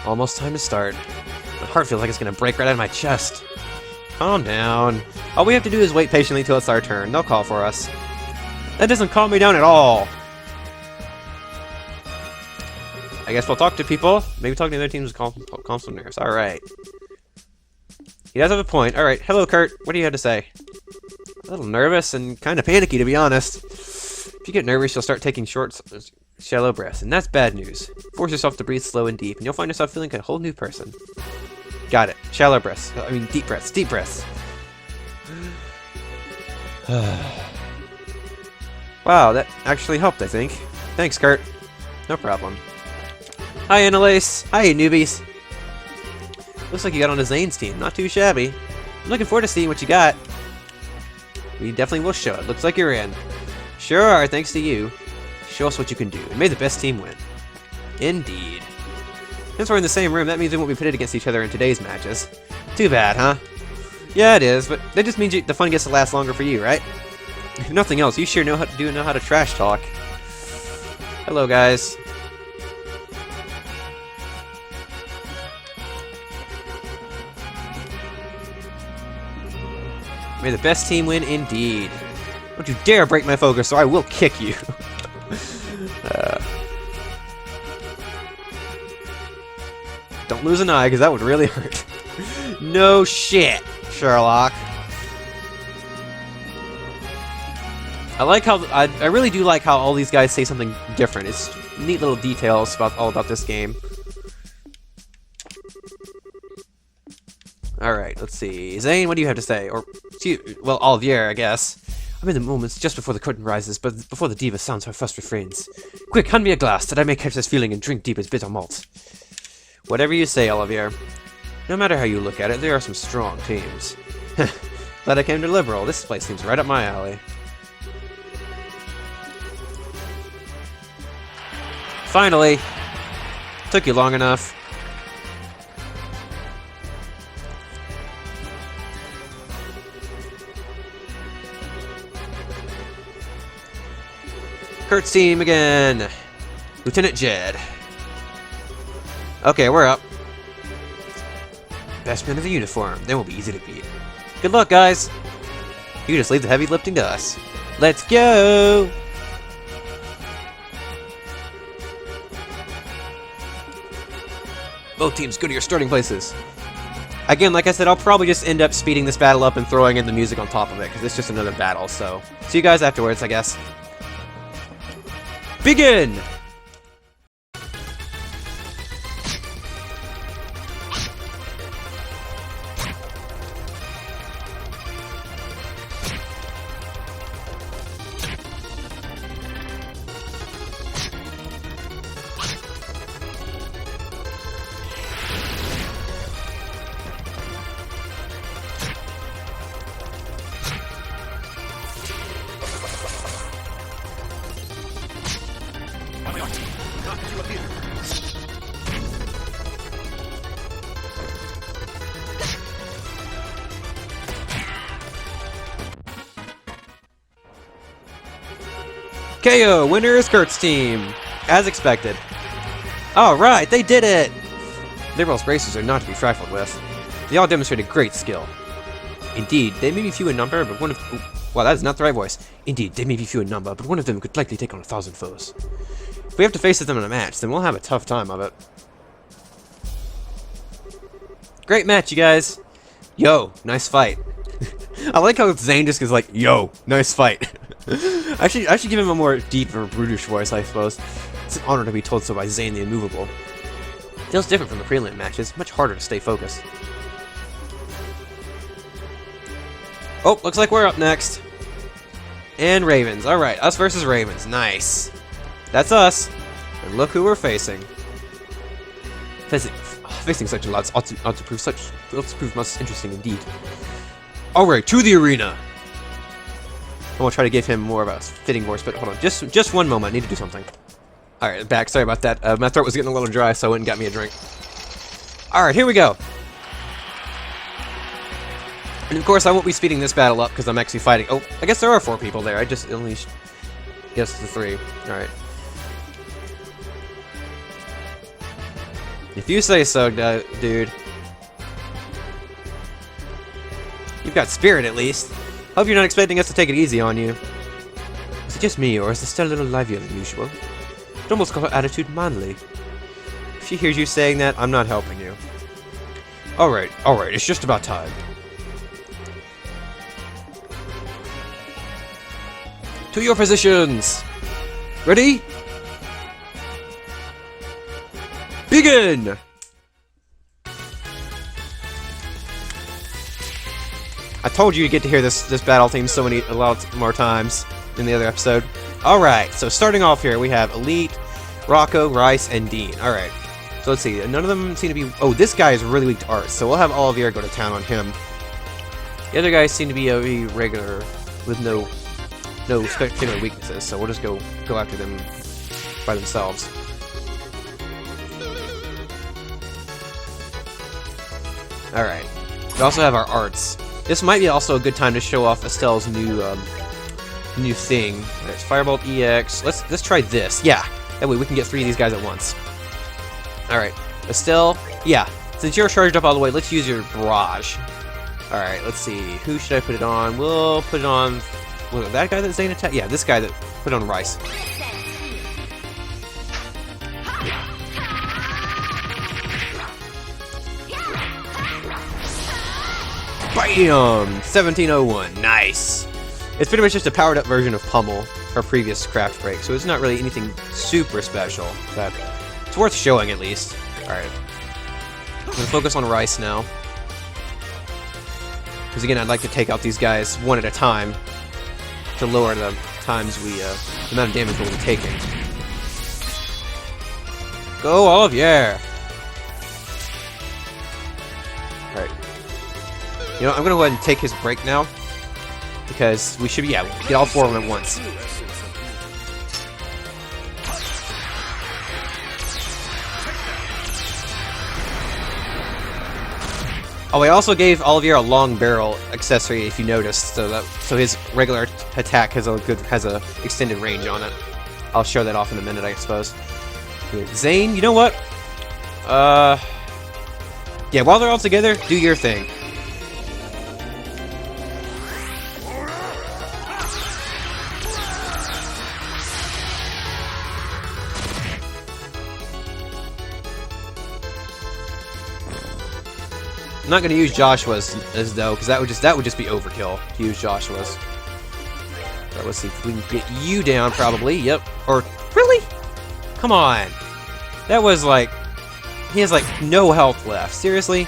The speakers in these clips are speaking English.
Almost time to start. My heart feels like it's gonna break right out of my chest. Calm down. All we have to do is wait patiently till it's our turn. They'll call for us. That doesn't calm me down at all. I guess we'll talk to people. Maybe talk to the other teams and calm some nerves. Alright. He does have a point. Alright, hello Kurt. What do you have to say? A little nervous and kind of panicky, to be honest. If you get nervous, you'll start taking short, shallow breaths, and that's bad news. Force yourself to breathe slow and deep, and you'll find yourself feeling like a whole new person. Got it. Shallow breaths. I mean, deep breaths. Deep breaths. Wow, that actually helped, I think. Thanks, Kurt. No problem. Hi, Annalise. Hi, newbies. Looks like you got on a Zane's team. Not too shabby. I'm looking forward to seeing what you got. We definitely will show it. Looks like you're in. Sure are, thanks to you. Show us what you can do, and may the best team win. Indeed. Since we're in the same room, that means we won't be pitted against each other in today's matches. Too bad, huh? Yeah, it is, but that just means the fun gets to last longer for you, right? If nothing else, you sure know how to trash talk. Hello, guys. May the best team win indeed. Don't you dare break my focus, or I will kick you. Don't lose an eye, because that would really hurt. No shit, Sherlock. I really do like how all these guys say something different. It's neat little details all about this game. Alright, let's see. Zane, what do you have to say? Or, well, Olivier, I guess. I'm in the moments just before the curtain rises, but before the diva sounds her first refrains. Quick, hand me a glass, that I may catch this feeling and drink deep as bitter malt. Whatever you say, Olivier. No matter how you look at it, there are some strong teams. Glad I came to Liberal. This place seems right up my alley. Finally! Took you long enough. Kurt's team again! Lieutenant Jed. Okay, we're up. Best men of the uniform. They won't be easy to beat. Good luck, guys! You just leave the heavy lifting to us. Let's go! Both teams, go to your starting places. Again, like I said, I'll probably just end up speeding this battle up and throwing in the music on top of it, because it's just another battle, so... See you guys afterwards, I guess. Begin! KO! Winner is Kurt's team! As expected. Alright, they did it! Liberal's races are not to be trifled with. They all demonstrated great skill. Indeed, they may be few in number, but one of... Wow, that is not the right voice. Indeed, they may be few in number, but one of them could likely take on 1,000 foes. If we have to face them in a match, then we'll have a tough time of it. Great match, you guys! Yo, nice fight. I like how Zane just is like, yo, nice fight. I should give him a more deep or brutish voice, I suppose. It's an honor to be told so by Zane the Immovable. Feels different from the prelim matches, much harder to stay focused. Oh, looks like we're up next. And Ravens. Alright, us versus Ravens. Nice. That's us. And look who we're facing. Facing such a lot ought to prove most interesting indeed. Alright, to the arena. I will try to give him more of a fitting voice, but hold on, just one moment. I need to do something. Alright, back. Sorry about that. My throat was getting a little dry, so I went and got me a drink. Alright, here we go. And of course, I won't be speeding this battle up because I'm actually fighting. Oh, I guess there are 4 people there. I just only guessed the 3. Alright. If you say so, dude. You've got spirit, at least. Hope you're not expecting us to take it easy on you. Is it just me, or is it still a little livelier than usual? I'd almost call her attitude manly. If she hears you saying that, I'm not helping you. Alright, it's just about time. To your positions! Ready? Begin! I told you to get to hear this battle theme a lot more times in the other episode. Alright, so starting off here, we have Elite, Rocco, Rice, and Dean. Alright, so let's see. None of them seem to be... Oh, this guy is really weak to art, so we'll have Olivier go to town on him. The other guys seem to be a regular with no spectacular weaknesses, so we'll just go after them by themselves. Alright. We also have our arts. This might be also a good time to show off Estelle's new thing. Alright, Firebolt EX. Let's try this. Yeah. That way we can get 3 of these guys at once. Alright. Estelle, yeah. Since you're charged up all the way, let's use your barrage. Alright, let's see. Who should I put it on? We'll put it on... Was it that guy that Zane attacked? Yeah, this guy that put on Rice. Bam! 1701. Nice! It's pretty much just a powered up version of Pummel, our previous craft break, so it's not really anything super special, but it's worth showing at least. Alright. I'm gonna focus on Rice now. Because again, I'd like to take out these guys one at a time to lower the times the amount of damage we'll be taking. Go, Olivier! Alright. You know, I'm gonna go ahead and take his break now. Because we should, yeah, get all 4 of them at once. Oh, I also gave Olivier a long barrel accessory, if you noticed, so his regular attack has a extended range on it. I'll show that off in a minute, I suppose. Zane, you know what? Yeah, while they're all together, do your thing. I'm not gonna use Joshua's as though, because that would just be overkill to use Joshua's. So let's see if we can get you down, probably. Yep. Or really? Come on. That was like, he has like no health left. Seriously?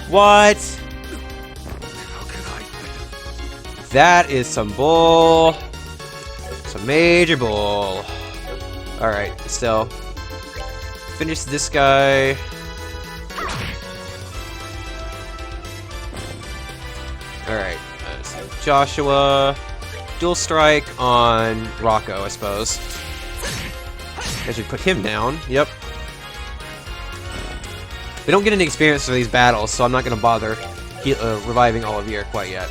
What? That is some bull. Some major bull. Alright, Estelle. Finish this guy. Alright, so Joshua. Dual strike on Rocco, I suppose. I should put him down. Yep. We don't get any experience for these battles, so I'm not going to bother reviving Olivier quite yet.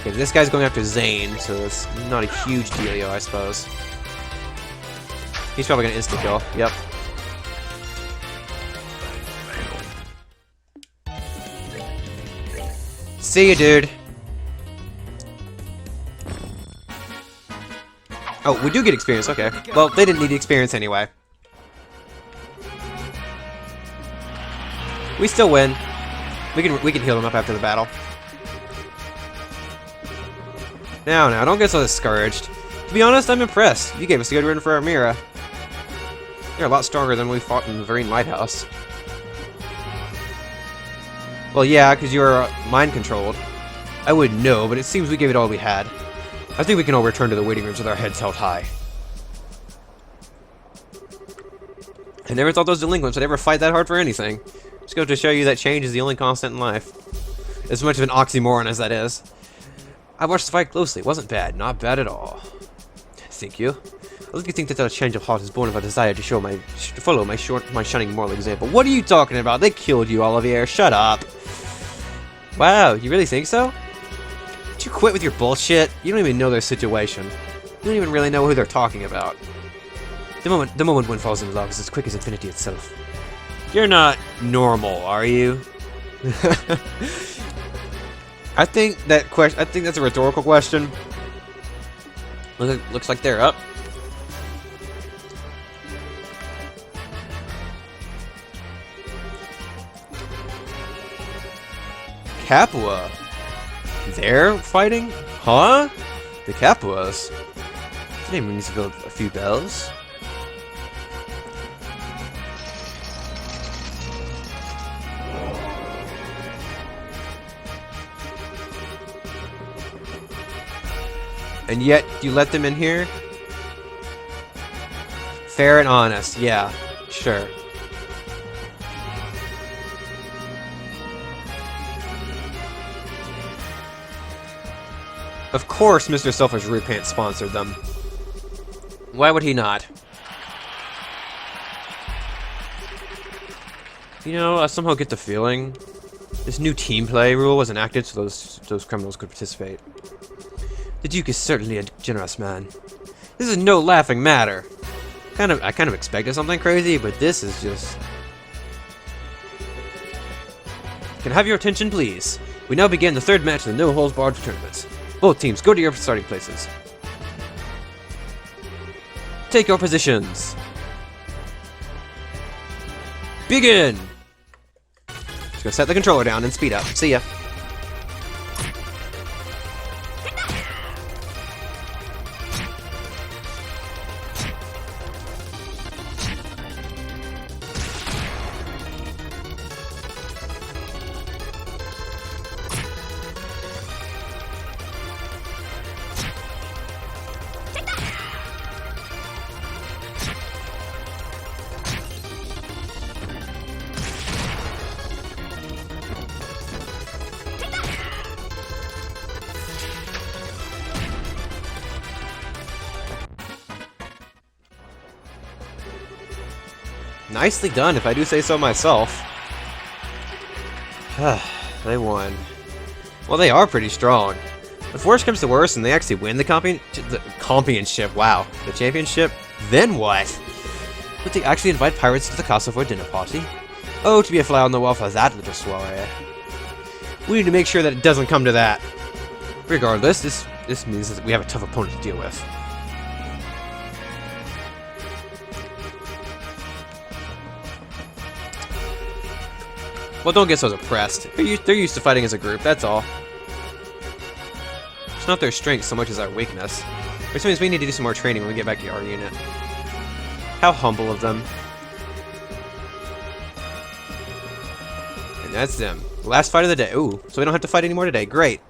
Okay, this guy's going after Zane, so it's not a huge dealio, I suppose. He's probably gonna insta-kill. Yep. See you, dude. Oh, we do get experience. Okay. Well, they didn't need experience anyway. We still win. We can heal them up after the battle. Now, don't get so discouraged. To be honest, I'm impressed. You gave us a good run for our Mira. You're a lot stronger than we fought in the Vereen Lighthouse. Well, yeah, because you were mind-controlled. I wouldn't know, but it seems we gave it all we had. I think we can all return to the waiting rooms with our heads held high. I never thought those delinquents would ever fight that hard for anything. Just goes to show you that change is the only constant in life. As much of an oxymoron as that is. I watched the fight closely. It wasn't bad. Not bad at all. Thank you. I like to think that the change of heart is born of a desire to follow my shining moral example. What are you talking about? They killed you, Olivier. Shut up. Wow, you really think so? Did you quit with your bullshit? You don't even know their situation. don't even really know who they're talking about. The moment one falls in love is as quick as infinity itself. You're not normal, are you? I think that's a rhetorical question. Looks like they're up. Capua. They're fighting? Huh? The Capuas. The name rings a few bells. And yet, you let them in here? Fair and honest, yeah, sure. Of course Mr. Selfish Root Pants sponsored them. Why would he not? You know, I somehow get the feeling this new team play rule was enacted so those criminals could participate. The Duke is certainly a generous man. This is no laughing matter. I kind of expected something crazy, but this is just... Can I have your attention, please? We now begin the third match of the no-holds-barred tournament. Both teams, go to your starting places. Take your positions. Begin! Just gonna set the controller down and speed up. See ya. Nicely done, if I do say so myself. They won. Well, they are pretty strong. If worse comes to worse and they actually win the championship, wow, the championship, then what? Would they actually invite pirates to the castle for a dinner party? Oh, to be a fly on the wall for that little soiree. We need to make sure that it doesn't come to that. Regardless, this means that we have a tough opponent to deal with. Well, don't get so depressed. They're used to fighting as a group, that's all. It's not their strength so much as our weakness. Which means we need to do some more training when we get back to our unit. How humble of them. And that's them. Last fight of the day. Ooh, so we don't have to fight anymore today. Great.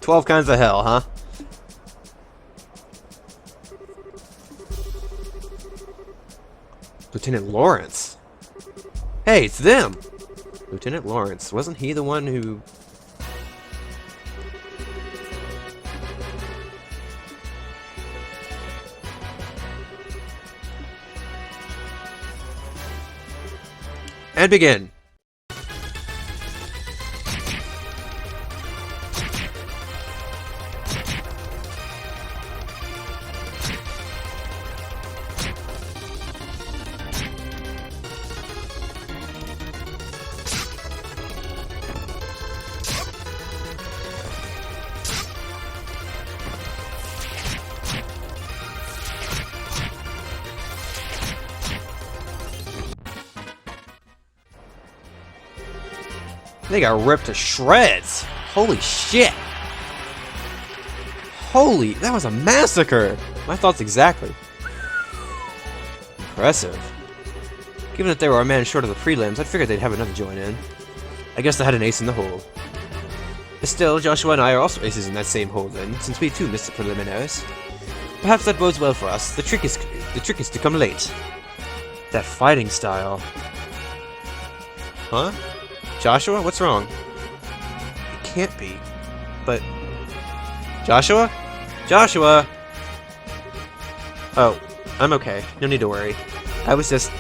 12 kinds of hell, huh? Lieutenant Lawrence. Hey, it's them! Lieutenant Lawrence. Wasn't he the one who... And begin! They got ripped to shreds. Holy shit. Holy, that was a massacre. My thoughts exactly. Impressive. Given that they were a man short of the prelims, I figured they'd have another join in. I guess they had an ace in the hole. But still, Joshua and I are also aces in that same hole then, since we too missed the preliminaries. Perhaps that bodes well for us. The trick is to come late. That fighting style. Huh? Joshua? What's wrong? It can't be. But... Joshua? Joshua! Oh, I'm okay. No need to worry. I was just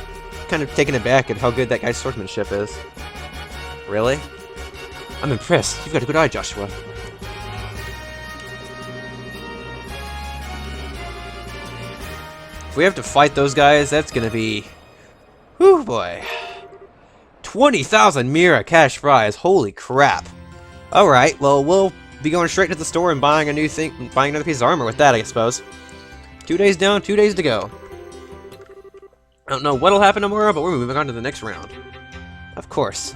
kind of taken aback at how good that guy's swordsmanship is. Really? I'm impressed. You've got a good eye, Joshua. we have to fight those guys, that's gonna be... Whew, boy. 20,000 Mira cash prize. Holy crap. Alright, well, we'll be going straight to the store and buying another piece of armor with that, I suppose. 2 days down, 2 days to go. I don't know what'll happen tomorrow, but we're moving on to the next round. Of course.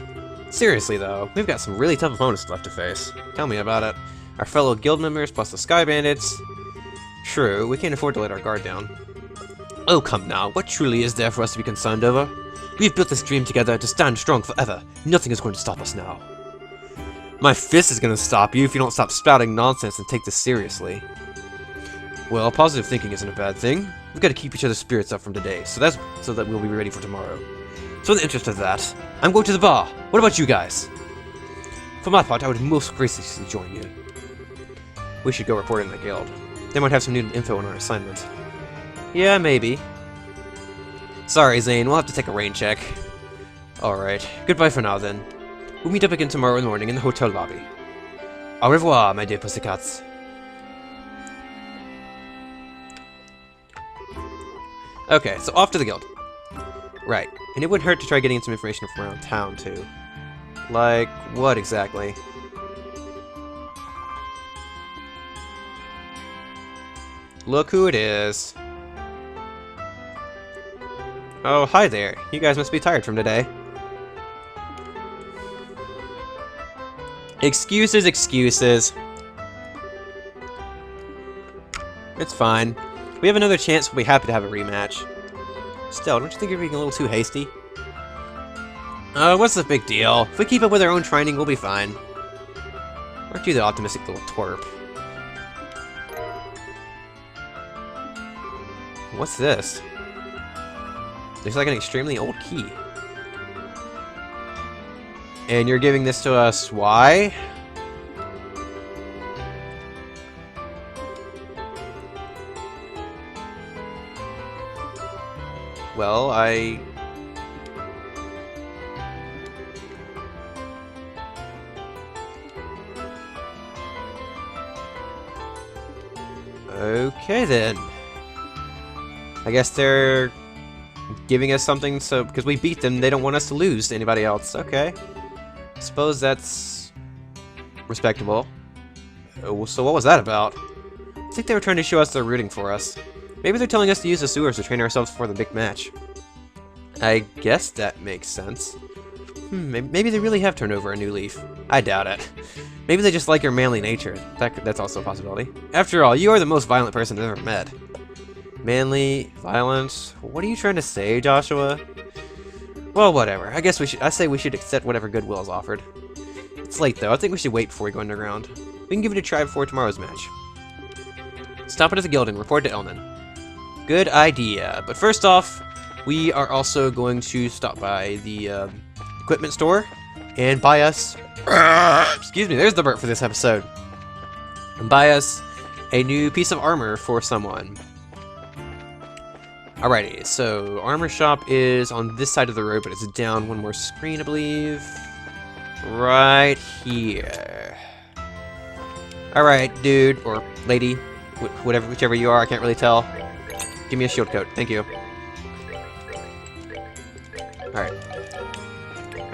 Seriously, though, we've got some really tough opponents left to face. Tell me about it. Our fellow guild members, plus the Sky Bandits. True, we can't afford to let our guard down. Oh, come now, what truly is there for us to be concerned over? We've built this dream together to stand strong forever. Nothing is going to stop us now. My fist is going to stop you if you don't stop spouting nonsense and take this seriously. Well, positive thinking isn't a bad thing. We've got to keep each other's spirits up from today, so that we'll be ready for tomorrow. So in the interest of that, I'm going to the bar. What about you guys? For my part, I would most graciously join you. We should go report in the guild. They might have some new info on our assignment. Yeah, maybe. Sorry, Zane, we'll have to take a rain check. Alright, goodbye for now then. We'll meet up again tomorrow morning in the hotel lobby. Au revoir, my dear pussycats. Okay, so off to the guild. Right, and it wouldn't hurt to try getting some information from around town, too. Like, what exactly? Look who it is. Oh, hi there. You guys must be tired from today. Excuses, excuses. It's fine. We have another chance, we'll be happy to have a rematch. Still, don't you think you're being a little too hasty? What's the big deal? If we keep up with our own training, we'll be fine. Aren't you the optimistic little twerp? What's this? Looks like an extremely old key. And you're giving this to us, why? Well, okay then. I guess they're giving us something so because we beat them, they don't want us to lose to anybody else. Okay. Suppose that's respectable. Oh, so what was that about? I think they were trying to show us they're rooting for us. Maybe they're telling us to use the sewers to train ourselves for the big match. I guess that makes sense. Maybe they really have turned over a new leaf. I doubt it. Maybe they just like your manly nature. That's also a possibility. After all, you are the most violent person I've ever met. Manly, violent. What are you trying to say, Joshua? Well, whatever. I guess I say we should accept whatever goodwill is offered. It's late though. I think we should wait before we go underground. We can give it a try before tomorrow's match. Stop it at the guild and report to Elnan. Good idea. But first off, we are also going to stop by the equipment store and buy us... excuse me, there's the burp for this episode. And buy us a new piece of armor for someone. Alrighty, so armor shop is on this side of the road, but it's down one more screen, I believe. Right here. Alright, dude, or lady, whichever you are, I can't really tell. Give me a shield coat, thank you. Alright.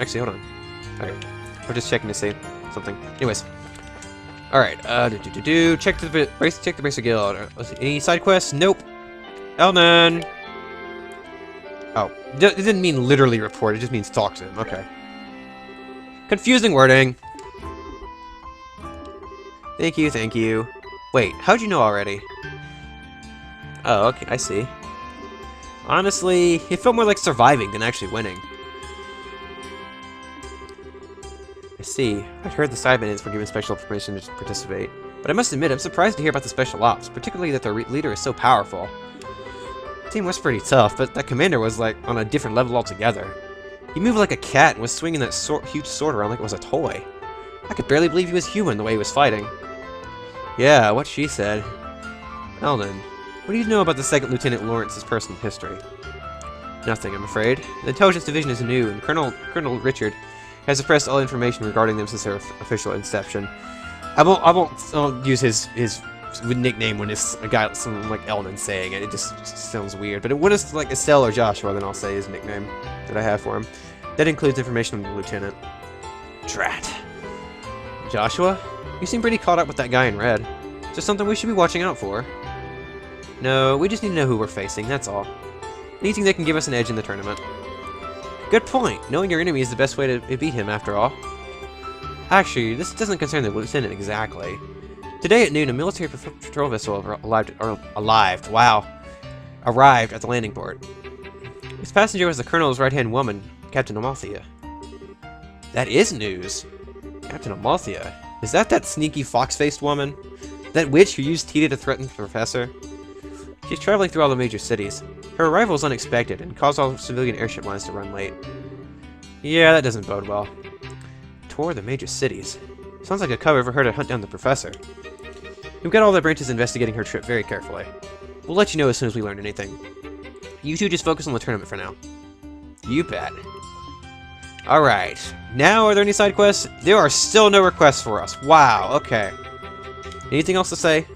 Actually, hold on. Okay. We're just checking to see something. Anyways. Alright, check the basic guild. Any side quests? Nope. Elnan! Oh, it didn't mean literally report, it just means talk to him. Okay. Confusing wording. Thank you, thank you. Wait, how'd you know already? Oh, okay, I see. Honestly, it felt more like surviving than actually winning. I see. I'd heard the side bandits were given special permission to participate, but I must admit I'm surprised to hear about the special ops, particularly that their leader is so powerful. The team was pretty tough, but that commander was like on a different level altogether. He moved like a cat and was swinging that huge sword around like it was a toy. I could barely believe he was human the way he was fighting. Yeah, what she said. Elnan, what do you know about the 2nd Lieutenant Lawrence's personal history? Nothing, I'm afraid. The intelligence division is new, and Colonel Richard has suppressed all information regarding them since their official inception. I won't use his nickname when it's a guy, someone like Eldon saying it. It just sounds weird. But when it's like Estelle or Joshua, then I'll say his nickname that I have for him. That includes information on the lieutenant. Drat. Joshua? You seem pretty caught up with that guy in red. Is there something we should be watching out for? No, we just need to know who we're facing, that's all. Anything that can give us an edge in the tournament. Good point. Knowing your enemy is the best way to beat him, after all. Actually, this doesn't concern the lieutenant exactly. Today at noon, a military patrol vessel arrived at the landing port. Its passenger was the colonel's right-hand woman, Captain Amalthea. That is news. Captain Amalthea? Is that sneaky fox-faced woman? That witch who used Tita to threaten the professor? She's traveling through all the major cities. Her arrival was unexpected and caused all civilian airship lines to run late. Yeah, that doesn't bode well. Tour the major cities. Sounds like a cover for her to hunt down the professor. We've got all the branches investigating her trip very carefully. We'll let you know as soon as we learn anything. You two just focus on the tournament for now. You bet. Alright. Now, are there any side quests? There are still no requests for us. Wow, okay. Anything else to say?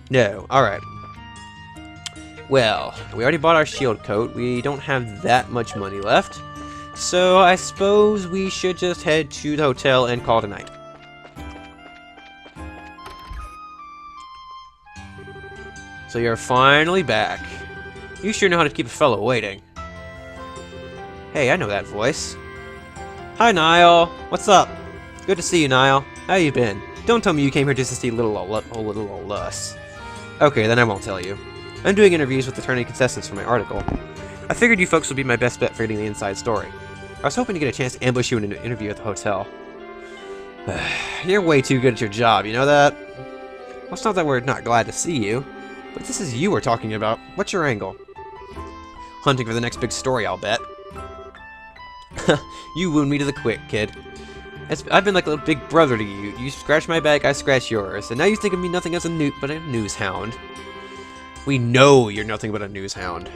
No. Alright. Well, we already bought our shield coat. We don't have that much money left. So I suppose we should just head to the hotel and call it a night. So you're finally back. You sure know how to keep a fellow waiting. Hey, I know that voice. Hi, Niall. What's up? Good to see you, Niall. How you been? Don't tell me you came here just to see little old us. Okay, then I won't tell you. I'm doing interviews with the tourney contestants for my article. I figured you folks would be my best bet for getting the inside story. I was hoping to get a chance to ambush you in an interview at the hotel. You're way too good at your job, you know that? Well, it's not that we're not glad to see you, but this is you we're talking about. What's your angle? Hunting for the next big story, I'll bet. You wound me to the quick, kid. I've been like a little big brother to you. You scratch my back, I scratch yours. And now you think of me nothing as but a news hound. We know you're nothing but a news hound.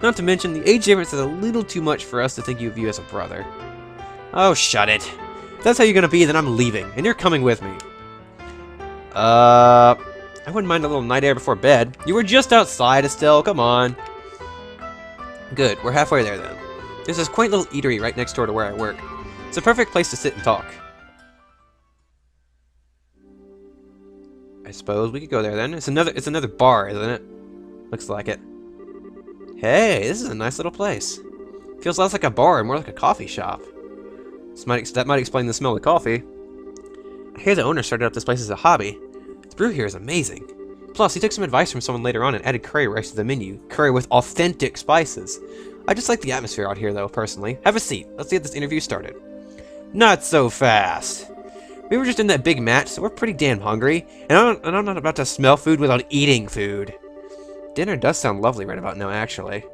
Not to mention, the age difference is a little too much for us to think of you as a brother. Oh, shut it. If that's how you're gonna be, then I'm leaving, and you're coming with me. I wouldn't mind a little night air before bed. You were just outside, Estelle, come on. Good, we're halfway there then. There's this quaint little eatery right next door to where I work. It's a perfect place to sit and talk. I suppose we could go there then. It's another bar, isn't it? Looks like it. Hey, this is a nice little place. Feels less like a bar and more like a coffee shop. That might explain the smell of coffee. I hear the owner started up this place as a hobby. The brew here is amazing. Plus, he took some advice from someone later on and added curry rice to the menu. Curry with authentic spices. I just like the atmosphere out here, though, personally. Have a seat. Let's get this interview started. Not so fast. We were just in that big match, so we're pretty damn hungry. And I'm not about to smell food without eating food. Dinner does sound lovely right about now, actually.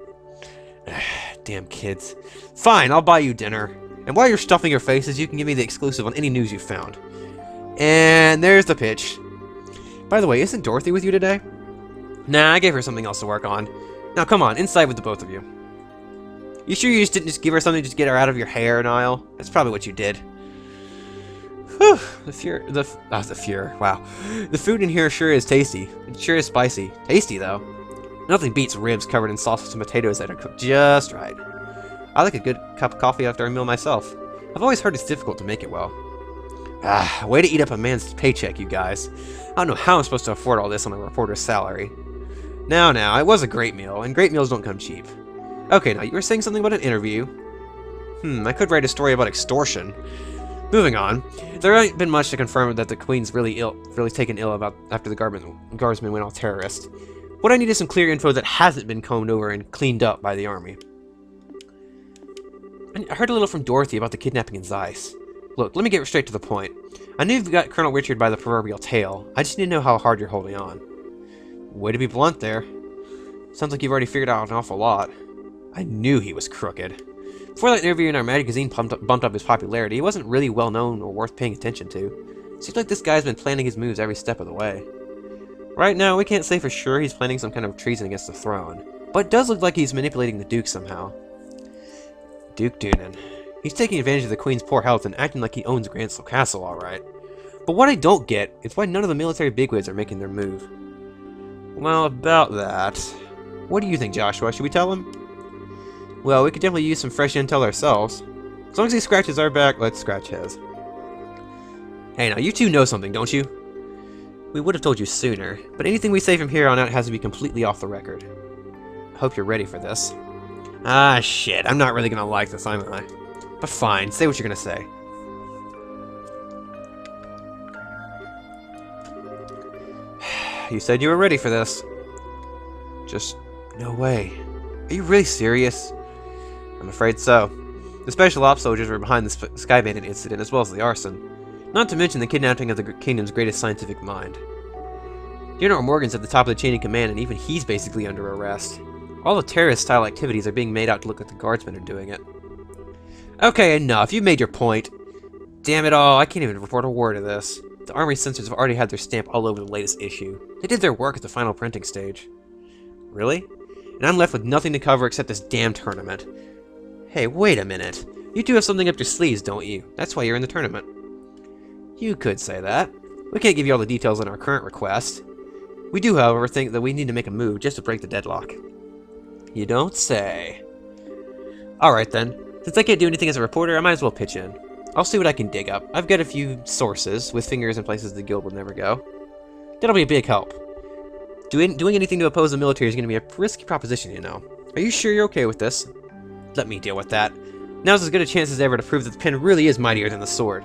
Damn kids. Fine, I'll buy you dinner. And while you're stuffing your faces, you can give me the exclusive on any news you've found. And there's the pitch. By the way, isn't Dorothy with you today? Nah, I gave her something else to work on. Now come on, inside with the both of you. You sure you didn't just give her something to get her out of your hair, Niall? That's probably what you did. Whew, the Fuhrer, wow. The food in here sure is tasty. It sure is spicy. Tasty, though. Nothing beats ribs covered in sausage and potatoes that are cooked just right. I like a good cup of coffee after a meal myself. I've always heard it's difficult to make it well. Ah, way to eat up a man's paycheck, you guys. I don't know how I'm supposed to afford all this on a reporter's salary. Now, it was a great meal, and great meals don't come cheap. Okay, now, you were saying something about an interview. I could write a story about extortion. Moving on. There ain't been much to confirm that the Queen's really taken ill about after the guardsmen went all terrorist. What I need is some clear info that hasn't been combed over and cleaned up by the army. I heard a little from Dorothy about the kidnapping in Zeiss. Look, let me get straight to the point. I knew you've got Colonel Richard by the proverbial tail. I just need to know how hard you're holding on. Way to be blunt there. Sounds like you've already figured out an awful lot. I knew he was crooked. Before that interview in our magazine bumped up his popularity, he wasn't really well known or worth paying attention to. Seems like this guy's been planning his moves every step of the way. Right now, we can't say for sure he's planning some kind of treason against the throne, but it does look like he's manipulating the Duke somehow. Duke Doonan. He's taking advantage of the Queen's poor health and acting like he owns Granslow Castle, alright. But what I don't get is why none of the military bigwigs are making their move. Well, about that... What do you think, Joshua? Should we tell him? Well, we could definitely use some fresh intel ourselves. As long as he scratches our back, let's scratch his. Hey, now, you two know something, don't you? We would have told you sooner, but anything we say from here on out has to be completely off the record. I hope you're ready for this. Ah, shit. I'm not really gonna like this, am I? But fine, say what you're gonna say. You said you were ready for this. Just no way. Are you really serious? I'm afraid so. The Special Ops soldiers were behind the Sky Bandit incident as well as the arson. Not to mention the kidnapping of the kingdom's greatest scientific mind. General Morgan's at the top of the chain of command, and even he's basically under arrest. All the terrorist-style activities are being made out to look like the guardsmen are doing it. Okay, enough. You've made your point. Damn it all, I can't even report a word of this. The Army censors have already had their stamp all over the latest issue. They did their work at the final printing stage. Really? And I'm left with nothing to cover except this damn tournament. Hey, wait a minute. You two have something up your sleeves, don't you? That's why you're in the tournament. You could say that. We can't give you all the details on our current request. We do, however, think that we need to make a move just to break the deadlock. You don't say. Alright then. Since I can't do anything as a reporter, I might as well pitch in. I'll see what I can dig up. I've got a few sources with fingers in places the guild will never go. That'll be a big help. Doing anything to oppose the military is going to be a risky proposition, you know. Are you sure you're okay with this? Let me deal with that. Now's as good a chance as ever to prove that the pen really is mightier than the sword.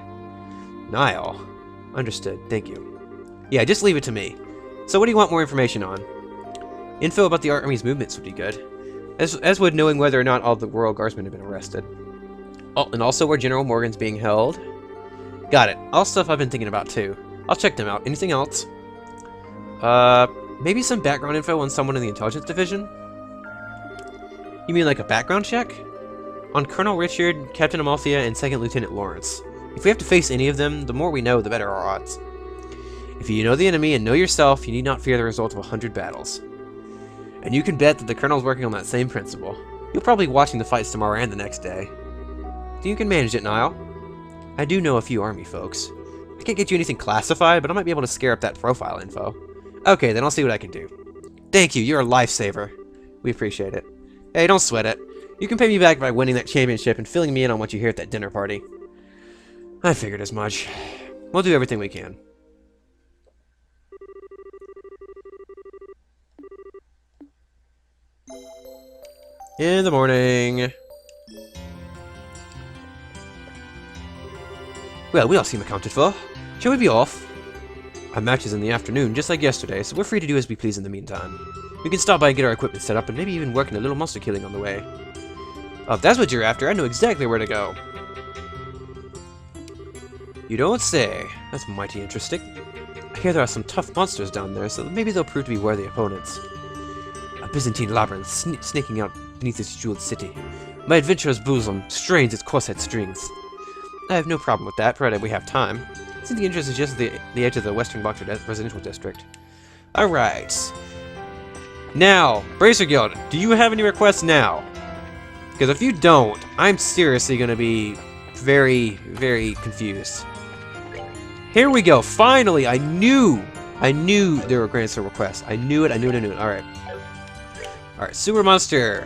Niall. Understood. Thank you. Yeah, just leave it to me. So what do you want more information on? Info about the Army's movements would be good. As would knowing whether or not all the Royal Guardsmen have been arrested. Oh, and also where General Morgan's being held. Got it. All stuff I've been thinking about too. I'll check them out. Anything else? Maybe some background info on someone in the intelligence division? You mean like a background check? On Colonel Richard, Captain Amalthea, and Second Lieutenant Lawrence. If we have to face any of them, the more we know, the better our odds. If you know the enemy and know yourself, you need not fear the result of 100 battles. And you can bet that the Colonel's working on that same principle. You'll probably be watching the fights tomorrow and the next day. You can manage it, Niall. I do know a few Army folks. I can't get you anything classified, but I might be able to scare up that profile info. Okay, then I'll see what I can do. Thank you, you're a lifesaver. We appreciate it. Hey, don't sweat it. You can pay me back by winning that championship and filling me in on what you hear at that dinner party. I figured as much. We'll do everything we can. In the morning. Well, we all seem accounted for. Shall we be off? Our match is in the afternoon, just like yesterday, so we're free to do as we please in the meantime. We can stop by and get our equipment set up, and maybe even work in a little monster killing on the way. Oh, if that's what you're after, I know exactly where to go. You don't say. That's mighty interesting. I hear there are some tough monsters down there, so maybe they'll prove to be worthy opponents. A Byzantine labyrinth snaking out beneath this jeweled city. My adventurous bosom strains its corset strings. I have no problem with that, provided we have time. Since the entrance is just at the edge of the Western Boxer residential district. Alright. Now, Bracer Guild, do you have any requests now? Because if you don't, I'm seriously going to be very, very confused. Here we go. Finally, I knew there were granted some requests. I knew it. Alright. Alright, Sewer Monster.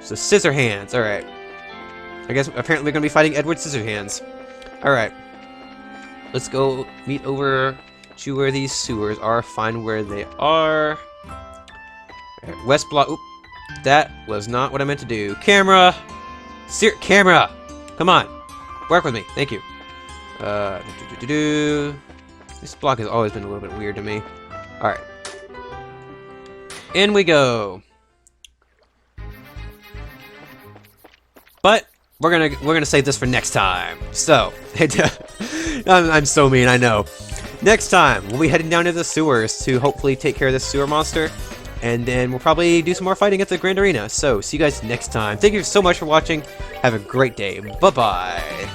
So, Scissor Hands. Alright. I guess apparently we're going to be fighting Edward Scissorhands. Alright. Let's go meet over to where these sewers are. Find where they are. Right, West Block. Oop. That was not what I meant to do. Camera! Camera! Come on. Work with me. Thank you. This block has always been a little bit weird to me. Alright. In we go. But we're gonna save this for next time. So I'm so mean, I know. Next time we'll be heading down to the sewers to hopefully take care of this sewer monster, and then we'll probably do some more fighting at the Grand Arena. So see you guys next time. Thank you so much for watching. Have a great day. Bye bye.